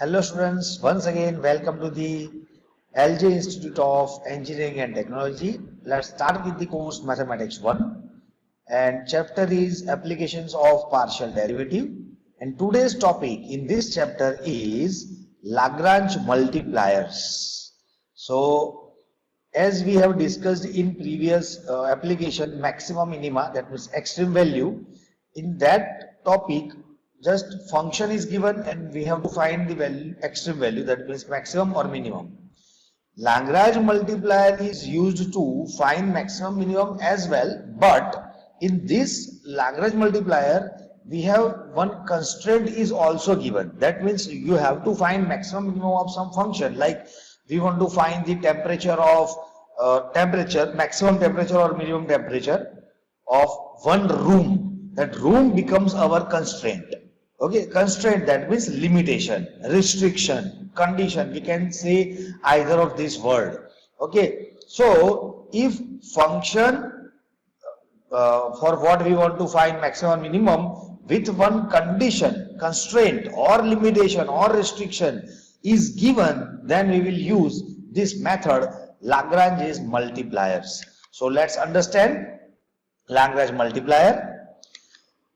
Hello students, once again welcome to the LJ Institute of Engineering and Technology. Let's start with the course Mathematics 1 and chapter is Applications of Partial Derivative, and today's topic in this chapter is Lagrange multipliers. So as we have discussed in previous application maximum minima, that means extreme value, in that topic just function is given and we have to find the value, extreme value, that means maximum or minimum. Lagrange multiplier is used to find maximum minimum as well, but in this Lagrange multiplier we have one constraint is also given. That means you have to find maximum minimum of some function, like we want to find the temperature of maximum temperature or minimum temperature of one room. That room becomes our constraint. Okay, constraint, that means limitation, restriction, condition, we can say either of this word. Okay, so if function for what we want to find maximum minimum with one condition, constraint or limitation or restriction is given, then we will use this method Lagrange's multipliers. So let's understand Lagrange multiplier.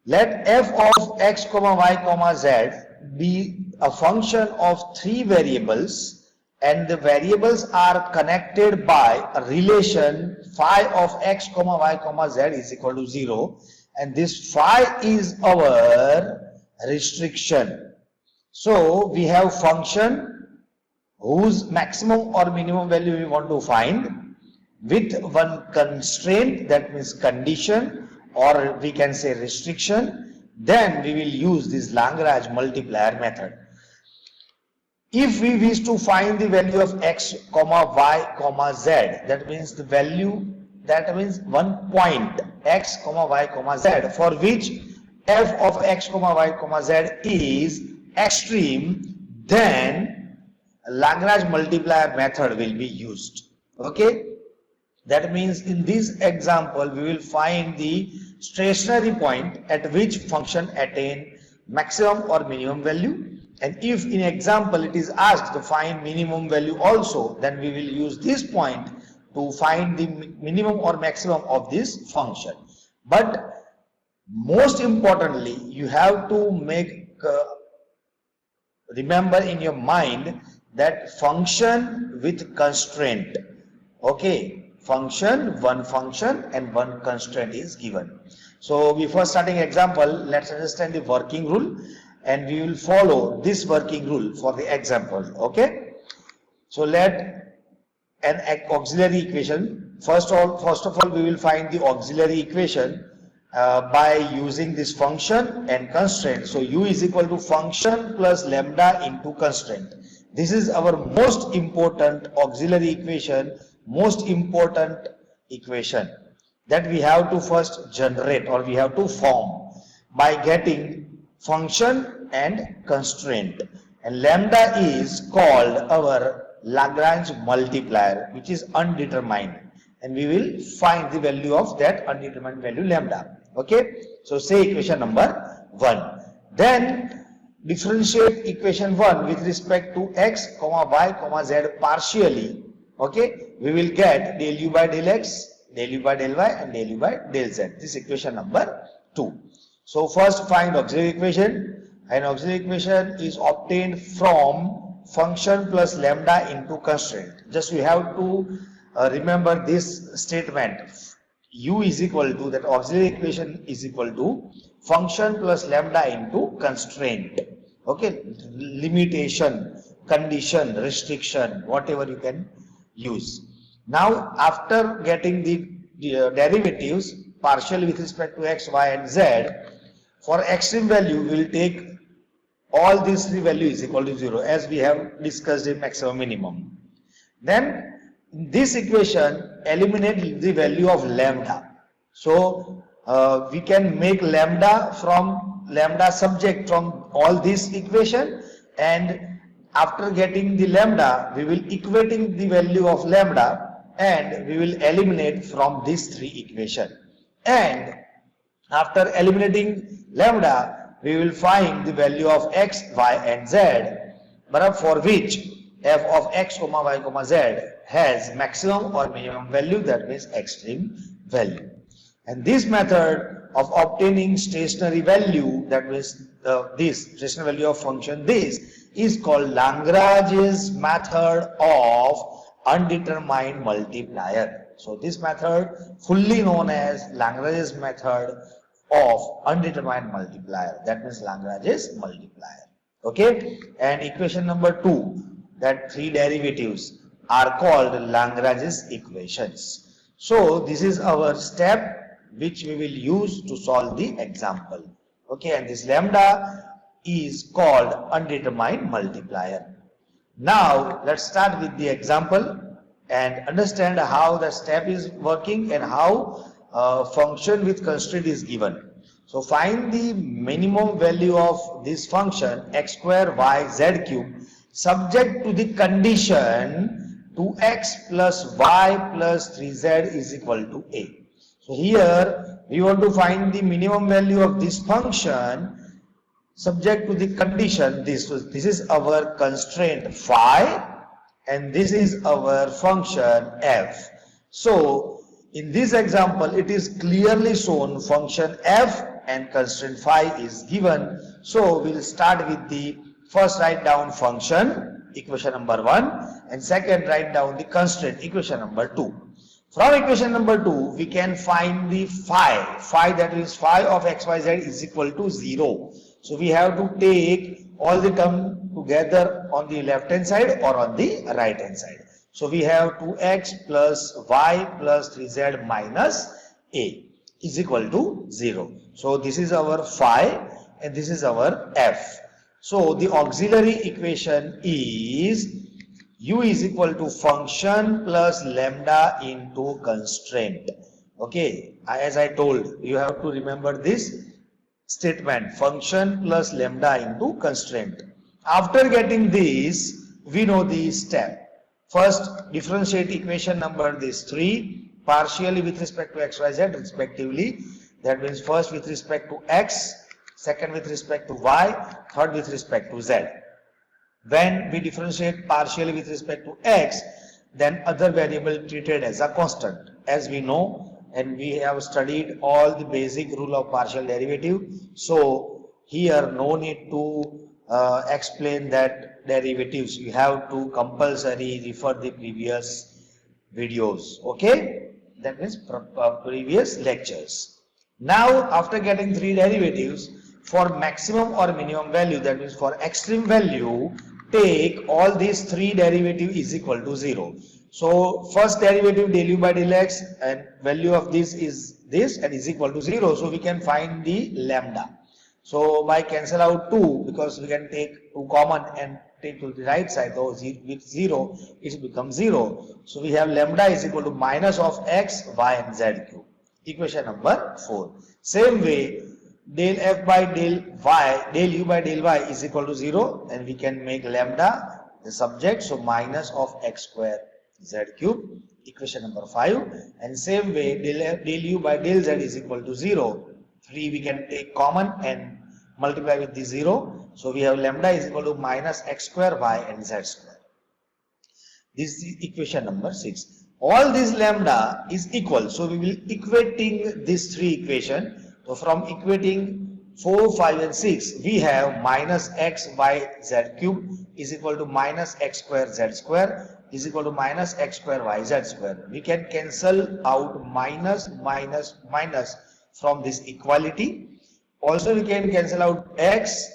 Let f of x comma y comma z be a function of three variables and the variables are connected by a relation phi of x comma y comma z is equal to 0, and this phi is our restriction. So we have function whose maximum or minimum value we want to find with one constraint, that means condition, or we can say restriction. Then we will use this Lagrange multiplier method. If we wish to find the value of x comma y comma z, that means the value, that means one point x comma y comma z for which f of x comma y comma z is extreme, then Lagrange multiplier method will be used. Okay, that means in this example we will find the stationary point at which function attain maximum or minimum value, and if in example it is asked to find minimum value also, then we will use this point to find the minimum or maximum of this function. But most importantly, you have to make remember in your mind that function with constraint. Okay, one function and one constraint is given. So before starting example, let's understand the working rule and we will follow this working rule for the example. Okay, so let an auxiliary equation, first of all we will find the auxiliary equation by using this function and constraint. So u is equal to function plus lambda into constraint. This is our most important auxiliary equation, most important equation that we have to first generate or we have to form by getting function and constraint, and lambda is called our Lagrange multiplier, which is undetermined, and we will find the value of that undetermined value lambda. Okay, so say equation number 1, then differentiate equation 1 with respect to x comma y comma z partially. Okay, we will get del u by del x, del u by del y and del u by del z. This is equation number 2. So first find auxiliary equation, and auxiliary equation is obtained from function plus lambda into constraint. Just we have to remember this statement, u is equal to, that auxiliary equation is equal to function plus lambda into constraint. Okay, limitation, condition, restriction, whatever you can use. Now after getting the derivatives partially with respect to x, y and z, for extreme value we will take all these three values equal to 0 as we have discussed in maximum minimum. Then in this equation eliminate the value of lambda. So we can make lambda subject from all this equation, and after getting the lambda we will equating the value of lambda and we will eliminate from these three equations, and after eliminating lambda we will find the value of x, y and z, but for which f of x comma y comma z has maximum or minimum value, that means extreme value. And this method of obtaining stationary value, that means this stationary value of function this, is called Lagrange's method of undetermined multiplier. So this method fully known as Lagrange's method of undetermined multiplier, that means Lagrange's multiplier. Okay, and equation number 2, that three derivatives are called Lagrange's equations. So this is our step which we will use to solve the example. Okay, and this lambda is called undetermined multiplier. Now let's start with the example and understand how the step is working and how function with constraint is given. So find the minimum value of this function x square y z cube subject to the condition 2x plus y plus 3z is equal to a. So here we want to find the minimum value of this function subject to the condition this is our constraint phi and this is our function f. So in this example it is clearly shown function f and constraint phi is given. So we'll start with the first, write down function equation number 1 and second write down the constraint equation number 2. From equation number 2 we can find the phi that is phi of xyz is equal to 0. So we have to take all the term together on the left hand side or on the right hand side. So we have 2x plus y plus 3z minus a is equal to 0. So this is our phi and this is our f. So the auxiliary equation is u is equal to function plus lambda into constraint. Okay, as I told, you have to remember this statement, function plus lambda into constraint. After getting this, we know the step. First, differentiate equation number this 3 partially with respect to x, y, z respectively. That means first with respect to x, second with respect to y, third with respect to z. When we differentiate partially with respect to x, then other variable treated as a constant. As we know, and we have studied all the basic rule of partial derivative. So here no need to explain that derivatives. You have to compulsory refer the previous videos. Okay, that means previous lectures. Now after getting three derivatives, for maximum or minimum value, that means for extreme value, take all these three derivative is equal to 0. So first derivative del u by del x and value of this is this and is equal to 0. So we can find the lambda. So by cancel out 2, because we can take 2 common and take to the right side, so with 0 it becomes 0. So we have lambda is equal to minus of x, y and z cube. Equation number 4. Same way, del f by del y, del u by del y is equal to 0 and we can make lambda the subject, so minus of x square z cube. Equation number 5. And same way, del u by del z is equal to 0. 3 we can take common and multiply with the 0. So we have lambda is equal to minus x square y and z square. This is equation number 6. All this lambda is equal. So we will equating these three equations. So from equating 4, 5 and 6, we have minus x y z cube is equal to minus x square z square is equal to minus x square y z square. We can cancel out minus from this equality. Also we can cancel out x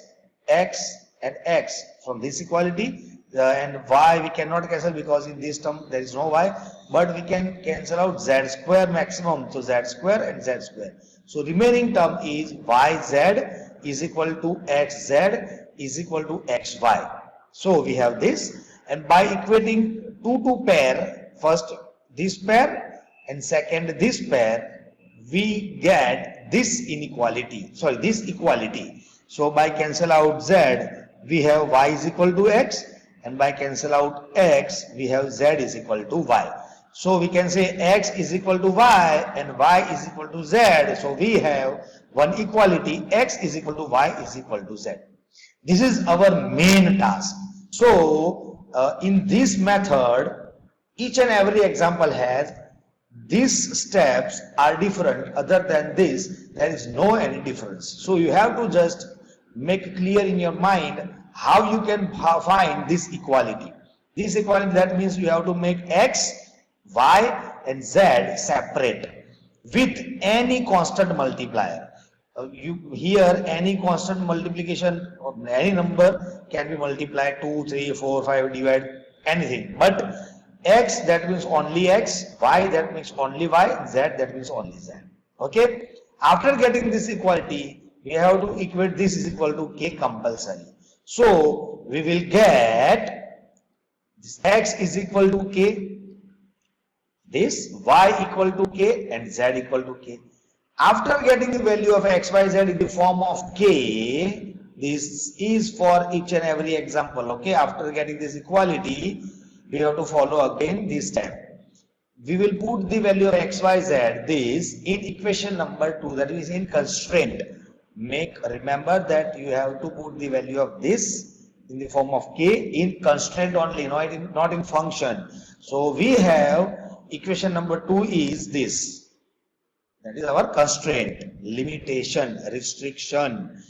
and x from this equality. And y we cannot cancel because in this term there is no y, but we can cancel out z square maximum, so z square and z square. So remaining term is yz is equal to xz is equal to xy. So we have this, and by equating two pair, first this pair and second this pair, we get this inequality, sorry this equality. So by cancel out z, we have y is equal to x, and by cancel out x, we have z is equal to y. So we can say x is equal to y and y is equal to z. So we have one equality, x is equal to y is equal to z. This is our main task. So in this method, each and every example has these steps are different. Other than this, there is no any difference. So you have to just make clear in your mind how you can find this equality. This equality, that means you have to make x, y and z separate with any constant multiplier. Here any constant multiplication of any number can be multiplied 2, 3, 4, 5, divide anything, but x, that means only x, y, that means only y, z, that means only z. Okay, after getting this equality, we have to equate this is equal to k compulsory. So we will get this x is equal to k, this y equal to k and z equal to k. After getting the value of x, y, z in the form of k, this is for each and every example. Okay, after getting this equality, we have to follow again this step. We will put the value of x, y, z this in equation number 2, that is in constraint. Remember that you have to put the value of this in the form of k in constraint only, not in function. So we have equation number 2 is this. That is our constraint, limitation, restriction.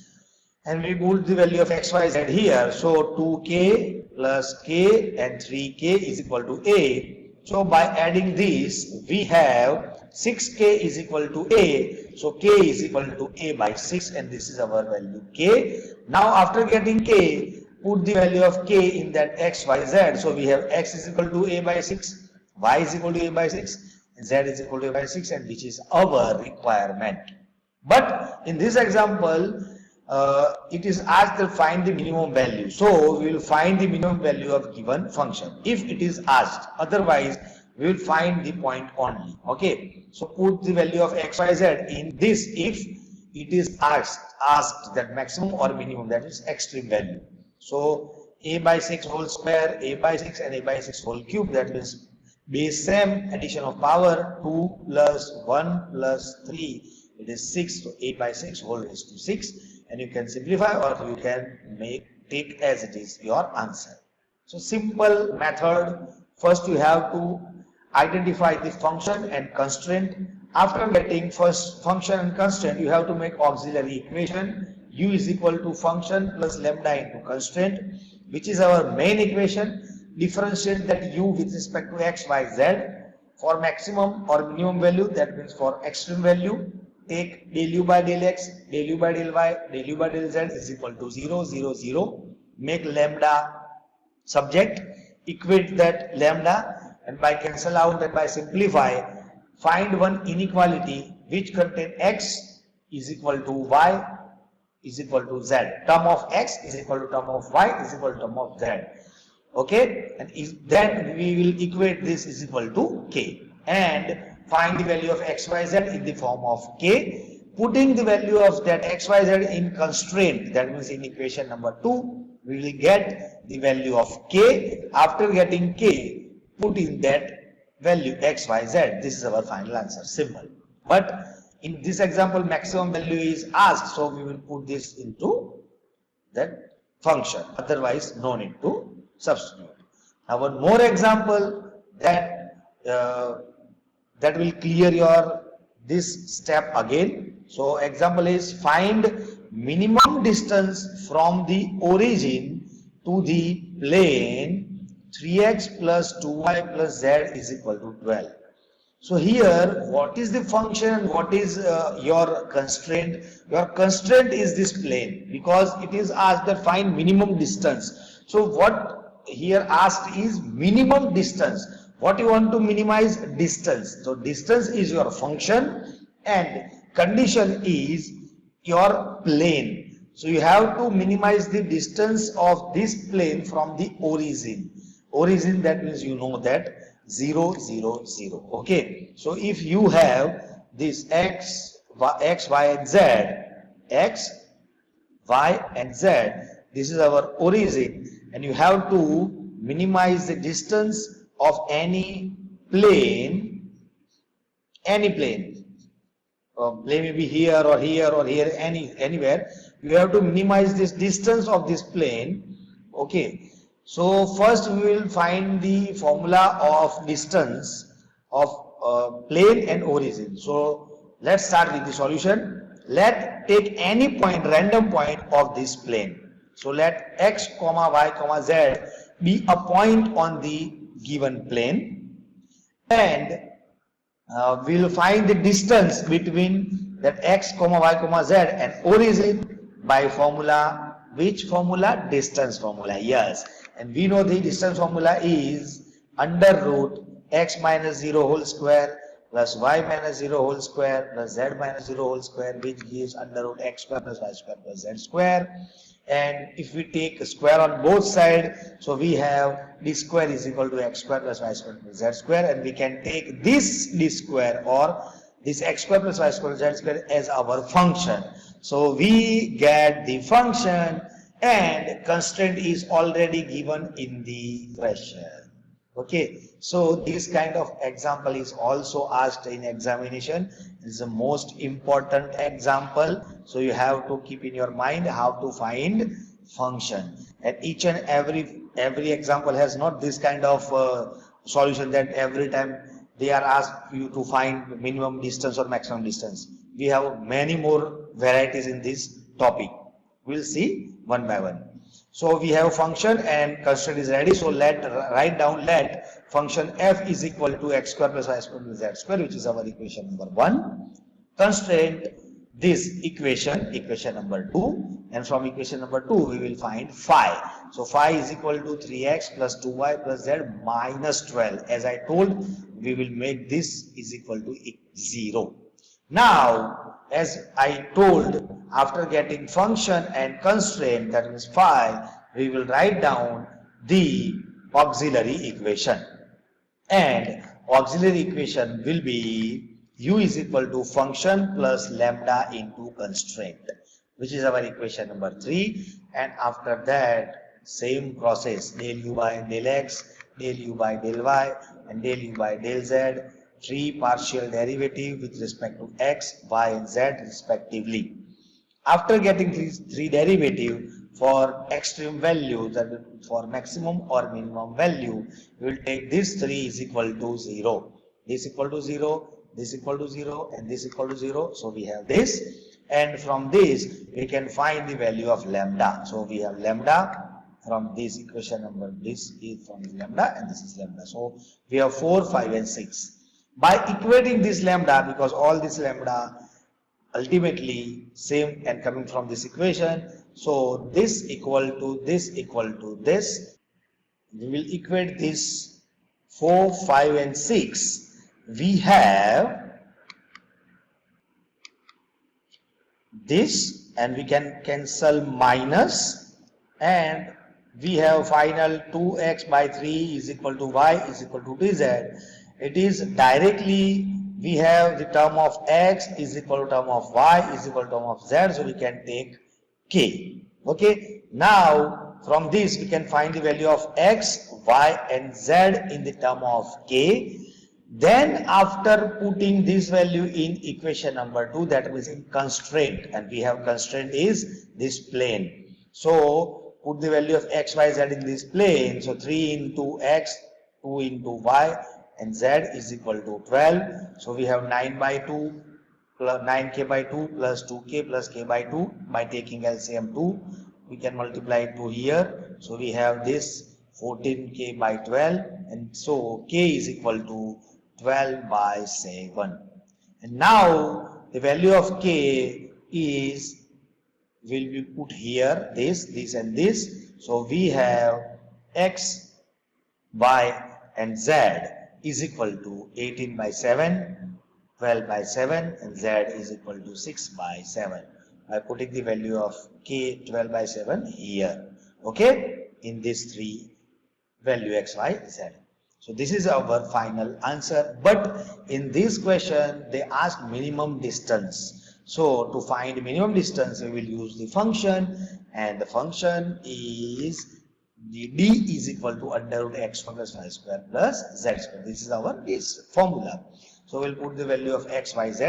And we put the value of x, y, z here. So 2k plus k and 3k is equal to a. So by adding this, we have 6k is equal to a. So k is equal to a by 6 and this is our value k. Now after getting k, put the value of k in that x, y, z. So we have x is equal to a by 6, y is equal to a by 6. Z is equal to a by 6, and which is our requirement. But in this example, it is asked to find the minimum value. So we will find the minimum value of given function if it is asked. Otherwise, we will find the point only. Okay. So put the value of x, y, z in this if it is asked that maximum or minimum, that is extreme value. So a by 6 whole square, a by 6 and a by 6 whole cube, that means base same, addition of power 2 plus 1 plus 3, it is 6, so 8 by 6 whole raised to 6, and you can simplify or you can take as it is your answer. So simple method. First you have to identify the function and constraint. After getting first function and constraint, you have to make auxiliary equation. U is equal to function plus lambda into constraint, which is our main equation. Differentiate that u with respect to x, y, z. For maximum or minimum value, that means for extreme value, take del u by del x, del u by del y, del u by del z is equal to 0, 0, 0. Make lambda subject, equate that lambda, and by cancel out and by simplify, find one inequality which contain x is equal to y is equal to z. Term of x is equal to term of y is equal to term of z. Okay, and then we will equate this is equal to k and find the value of x, y, z in the form of k. Putting the value of that x, y, z in constraint, that means in equation number 2, we will get the value of k. After getting k, put in that value x, y, z. This is our final answer. Simple. But in this example, maximum value is asked, so we will put this into that function. Otherwise, no need to substitute. Now one more example that that will clear your this step again. So example is find minimum distance from the origin to the plane 3x plus 2y plus z is equal to 12. So here, what is the function? What is your constraint? Your constraint is this plane, because it is asked that find minimum distance. So what here asked is minimum distance. What you want to minimize? Distance. So distance is your function and condition is your plane. So you have to minimize the distance of this plane from the origin. Origin, that means you know that 0, 0, 0. Okay. So if you have this x, y and z, x, y and z, this is our origin, and you have to minimize the distance of any plane, plane may be here or here or here, anywhere. You have to minimize this distance of this plane. Okay. So first we will find the formula of distance of plane and origin. So let's start with the solution. Let take any point, random point of this plane. So let x comma y comma z be a point on the given plane, and we will find the distance between that x comma y comma z and origin by formula. Which formula? Distance formula. Yes, and we know the distance formula is under root x minus 0 whole square plus y minus 0 whole square plus z minus 0 whole square, which gives under root x square plus y square plus z square. And if we take a square on both sides, so we have d square is equal to x square plus y square plus z square, and we can take this d square or this x square plus y square z square as our function. So we get the function, and constraint is already given in the question. Okay, so this kind of example is also asked in examination. It is the most important example, so you have to keep in your mind how to find function. And each and every example has not this kind of solution that every time they are asked you to find minimum distance or maximum distance. We have many more varieties in this topic. We'll see one by one. So we have function and constraint is ready. So let write down, let function f is equal to x square plus y square plus z square, which is our equation number 1. Constraint this equation number 2, and from equation number 2 we will find phi. So phi is equal to 3x plus 2y plus z minus 12. As I told, we will make this is equal to 0. Now, as I told, after getting function and constraint, that means phi, we will write down the auxiliary equation. And auxiliary equation will be u is equal to function plus lambda into constraint, which is our equation number 3. And after that, same process, del u by del x, del u by del y, and del u by del z. 3 partial derivative with respect to x, y and z respectively. After getting these 3 derivative for extreme values, that is for maximum or minimum value, we will take this 3 is equal to 0, this equal to 0, this equal to 0, and this equal to 0. So we have this, and from this we can find the value of lambda. So we have lambda from this equation number, this is from lambda and this is lambda. So we have 4, 5 and 6. By equating this lambda, because all this lambda ultimately same and coming from this equation, so this equal to this equal to this, we will equate this 4, 5 and 6. We have this, and we can cancel minus, and we have final 2x by 3 is equal to y is equal to dz. It is directly we have the term of x is equal to term of y is equal to term of z, so we can take k. Okay, now from this we can find the value of x, y and z in the term of k. Then after putting this value in equation number 2, that means in constraint, and we have constraint is this plane. So put the value of x, y, z in this plane. So 3 into x, 2 into y, and z is equal to 12. So we have 9 by 2 plus 9k by 2 plus 2k plus k by 2. By taking LCM 2, we can multiply 2 here. So we have this 14k by 12, and so k is equal to 12 by 7. And now the value of k is will be put here, this and this. So we have x, y and z is equal to 18 by 7, 12 by 7, and z is equal to 6 by 7. By putting the value of k 12 by 7 here, okay, in this 3 value x, y, z. So this is our final answer. But in this question they ask minimum distance. So to find minimum distance we will use the function, and the function is the d is equal to under root x square plus y square plus z square. This is our base formula. So we'll put the value of x, y, z,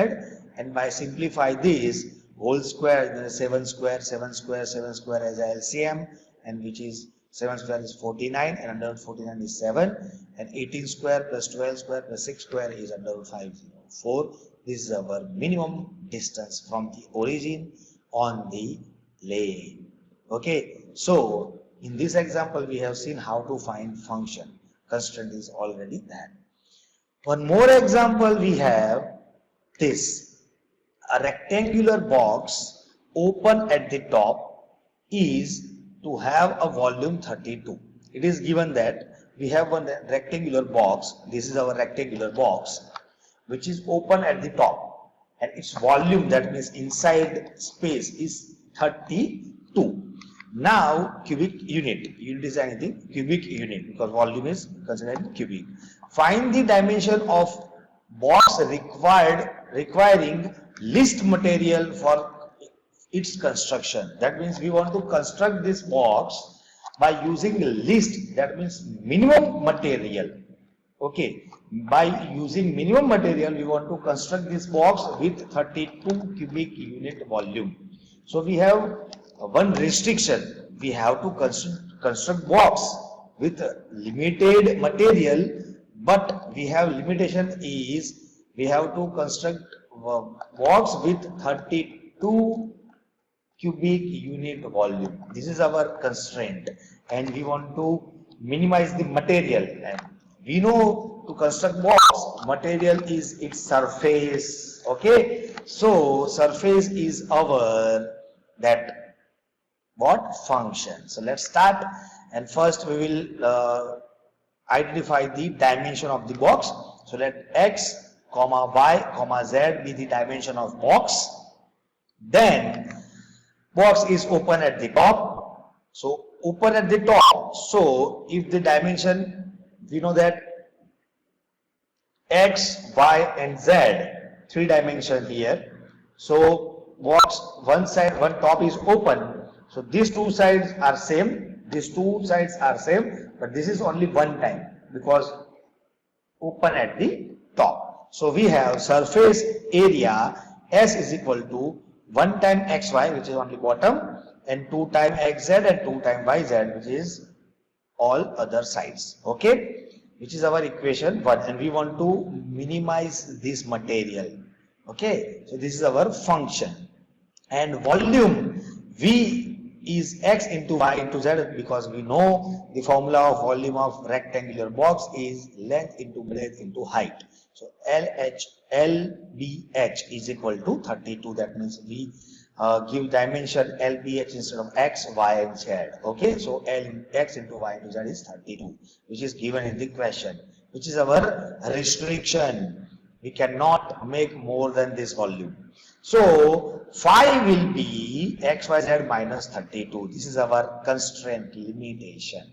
and by simplify this whole square, 7 square, 7 square, 7 square as a LCM, and which is 7 square is 49 and under root 49 is 7, and 18 square plus 12 square plus 6 square is under root 504. This is our minimum distance from the origin on the plane. Okay, so in this example we have seen how to find function. Constraint is already there. One more example we have this. A rectangular box open at the top is to have a volume 32. It is given that we have one rectangular box. This is our rectangular box which is open at the top, and its volume, that means inside space, is 32. Now cubic unit is anything, cubic unit, because volume is considered cubic. Find the dimension of box requiring least material for its construction. That means we want to construct this box by using least, that means minimum material. Okay, by using minimum material we want to construct this box with 32 cubic unit volume. So we have one restriction. We have to construct box with limited material, but we have limitation is we have to construct box with 32 cubic unit volume. This is our constraint, and we want to minimize the material. And we know to construct box, material is its surface. Okay, so surface is our that what function. So let's start, and first we will identify the dimension of the box. So let x comma y comma z be the dimension of box. Then box is open at the top, so open at the top. So if the dimension, we know that x, y and z, 3 dimension here. So box one side, one top is open. So these two sides are same, but this is only one time because open at the top. So we have surface area S is equal to 1 time xy, which is on the bottom, and 2 time xz and 2 time yz, which is all other sides. Okay, which is our equation 1, and we want to minimize this material. Okay, so this is our function, and volume V is x into y into z, because we know the formula of volume of rectangular box is length into breadth into height. So LBH is equal to 32. That means we give dimension LBH instead of x, y and z. Okay, so X into y into z is 32, which is given in the question, which is our restriction. We cannot make more than this volume. So phi will be xyz minus 32. This is our constraint limitation,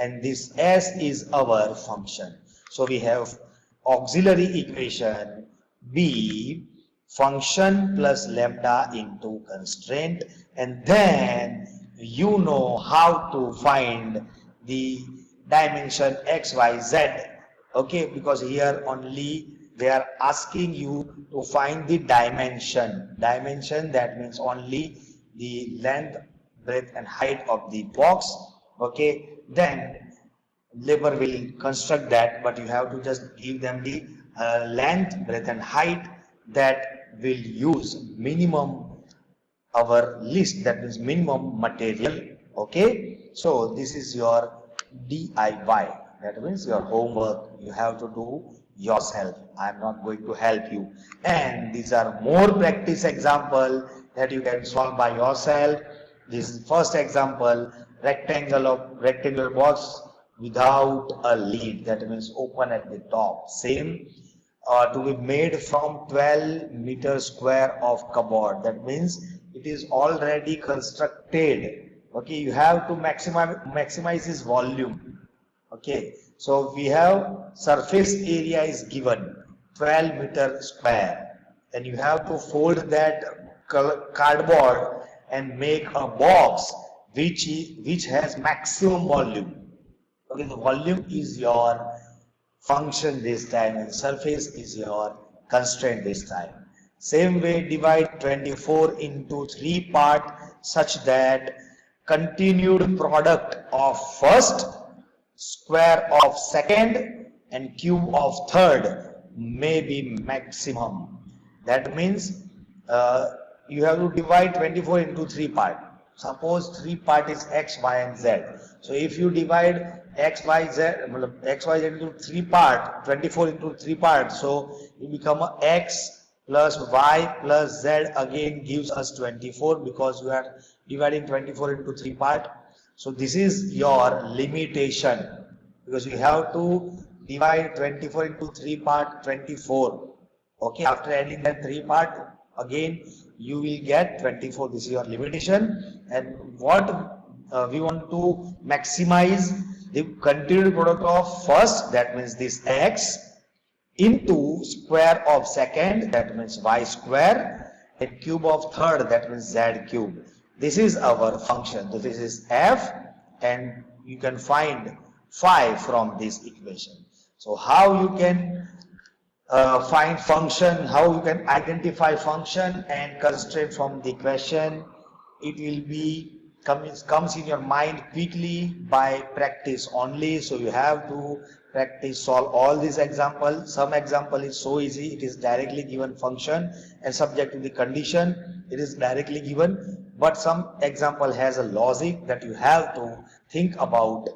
and this S is our function. So we have auxiliary equation B, function plus lambda into constraint, and then you know how to find the dimension xyz. Okay, because here only they are asking you to find the dimension. Dimension, that means only the length, breadth and height of the box. Okay, then labor will construct that, but you have to just give them the length, breadth and height that will use minimum our list, that means minimum material. Okay, so this is your DIY, that means your homework. You have to do yourself. I am not going to help you, and these are more practice example that you can solve by yourself. This is first example, rectangular box without a lid, that means open at the top. Same to be made from 12 meter square of cupboard, that means it is already constructed. Okay, you have to maximize its volume. Okay, so we have surface area is given 12 meter square, and you have to fold that cardboard and make a box which has maximum volume. Okay, the volume is your function this time, and surface is your constraint this time. Same way, divide 24 into 3 parts such that continued product of first, square of second and cube of third may be maximum. That means you have to divide 24 into 3 parts. Suppose 3 part is x, y and z. So if you divide x, y, z into 3 part, 24 into 3 parts, so it become a x plus y plus z again gives us 24 because we are dividing 24 into 3 part. So this is your limitation because you have to divide 24 into 3 part 24. Okay, after adding that 3 part again you will get 24. This is your limitation, and what we want to maximize the continued product of first, that means this x, into square of second, that means y square, and cube of third, that means z cube. This is our function. So this is f, and you can find phi from this equation. So how you can find function, how you can identify function and constraint from the question, it will be comes in your mind quickly by practice only. So you have to practice, solve all these examples. Some example is so easy, it is directly given function and subject to the condition, it is directly given, but some example has a logic that you have to think about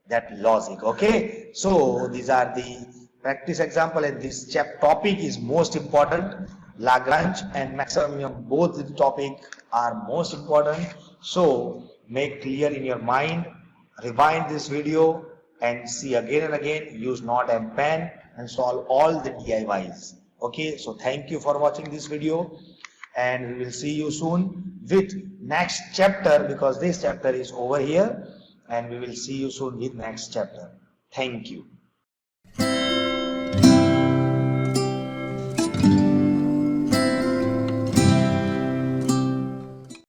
that logic. Okay, so these are the practice example, and this topic is most important. Lagrange and maximum, both the topic are most important. So make clear in your mind, rewind this video and see again and again, use note and pen and solve all the DIYs. Okay, so thank you for watching this video, and we will see you soon with next chapter, because this chapter is over here, and we will see you soon with next chapter. Thank you.